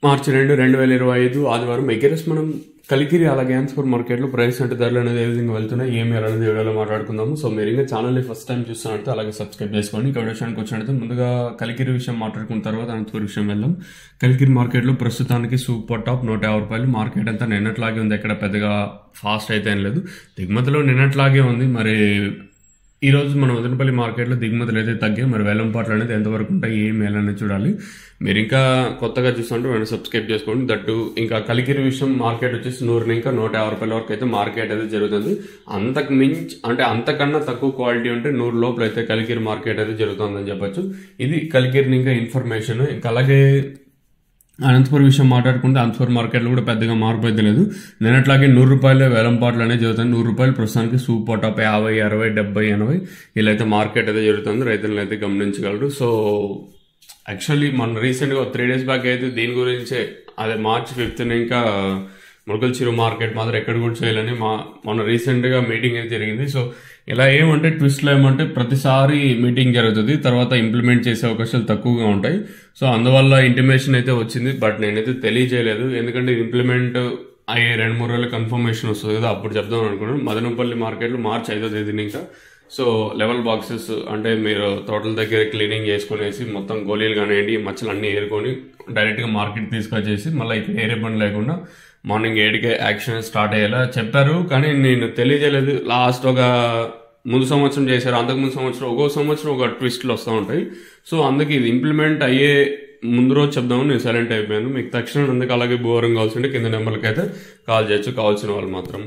మార్చి 2, 2025 ఆదివారం ఎగరెస్ మనం కలికిరి అలాగే సూపర్ మార్కెట్లో ప్రైస్ అంటే ధరలు అనేది ఏ విధంగా వెళ్తున్నాయి ఏమి అనేది వీడియోలో మాట్లాడుకుందాము. సో మీరు ఇంకా ఛానల్ని ఫస్ట్ టైం చూస్తున్నట్టు అలాగే సబ్స్క్రైబ్ చేసుకోండి. ఇక్కడ విషయానికి వచ్చినట్టు ముందుగా కలికిరి విషయం మాట్లాడుకున్న తర్వాత అనంతపురం విషయం వెళ్దాం. కలికిరి మార్కెట్లో ప్రస్తుతానికి సూపర్ టాప్ 150 రూపాయలు. మార్కెట్ అంతా నిన్నట్లాగే ఉంది, ఎక్కడ పెద్దగా ఫాస్ట్ అయితే ఏం లేదు. దిగుమతిలో నిన్నట్లాగే ఉంది. మరి ఈ రోజు మన మదనపల్లి మార్కెట్లో దిగుమతులు అయితే తగ్గాయి. మరి వేలంపాట్లు అనేది ఎంతవరకు ఉంటాయి ఏం అనేది చూడాలి. మీరు ఇంకా కొత్తగా చూస్తుంటే వెంటనే సబ్స్క్రైబ్ చేసుకోండి. దట్టు ఇంకా కలికిరి విషయం మార్కెట్ వచ్చేసి 100 ఇంకా 150 రూపాయల వరకు అయితే మార్కెట్ అయితే జరుగుతుంది. అంతకు మించి అంటే అంతకన్నా తక్కువ క్వాలిటీ ఉంటే 100 లోపల అయితే కలికిరి మార్కెట్ అయితే జరుగుతుందని చెప్పొచ్చు. ఇది కలికిరి ఇంకా ఇన్ఫర్మేషన్. ఇంకా అలాగే అనంతపురం విషయం మాట్లాడుకుంటే అనంతపురం మార్కెట్లో కూడా పెద్దగా మార్పు అయితే లేదు. నిన్నట్లాగే 100 రూపాయల వేలంపాట్లు అనేది జరుగుతుంది. 100 రూపాయలు ప్రస్తుతానికి సూపర్ టాప్ 50, 60, 70, 80 ఇలా అయితే మార్కెట్ అయితే జరుగుతుంది. రైతులను అయితే గమనించగలరు. సో యాక్చువల్లీ మన రీసెంట్గా 3 days బ్యాక్ అయితే దీని గురించే అదే March 5th ఇంకా ములకల చెరువు మార్కెట్ మాత్రం ఎక్కడ కూడా చేయాలని మన రీసెంట్గా మీటింగ్ అయితే జరిగింది. సో ఇలా ఏమంటే ట్విస్ట్లో ఏమంటే ప్రతిసారి మీటింగ్ జరుగుతుంది, తర్వాత ఇంప్లిమెంట్ చేసే అవకాశాలు తక్కువగా ఉంటాయి. సో అందువల్ల ఇంటిమేషన్ అయితే వచ్చింది, బట్ నేనైతే తెలియజేయలేదు. ఎందుకంటే ఇంప్లిమెంట్ అయ్యే 2-3 రోజుల కన్ఫర్మేషన్ వస్తుంది కదా, అప్పుడు చెప్దాం అనుకున్నాను. మదనపల్లి మార్కెట్లో March 5వ తేదీని ఇంకా సో లెవెల్ బాక్సెస్ అంటే మీరు తోటల దగ్గర క్లీనింగ్ చేసుకునేసి మొత్తం గోళీలు కానివ్వండి మచ్చలు అన్నీ ఏరుకొని డైరెక్ట్గా మార్కెట్ తీసుకొచ్చేసి మళ్ళీ ఇక్కడ ఏరే పని లేకుండా మార్నింగ్ 8కే యాక్షన్ స్టార్ట్ అయ్యేలా చెప్పారు. కానీ నేను తెలియజేయలేదు. లాస్ట్ ఒక ముందు సంవత్సరం చేశారు, అంతకు ముందు సంవత్సరం ఒక్కో సంవత్సరం ఒక ట్విస్ట్లు వస్తూ ఉంటాయి. సో అందుకే ఇది ఇంప్లిమెంట్ అయ్యే ముందు రోజు చెప్దామని నేను సైలెంట్ అయిపోయాను. మీకు తక్షణం అందుకు అలాగే బోరింగ్ కావాల్సి ఉంటే కింద నెంబర్కి అయితే కాల్ చేయొచ్చు, కావాల్సిన వాళ్ళు మాత్రం.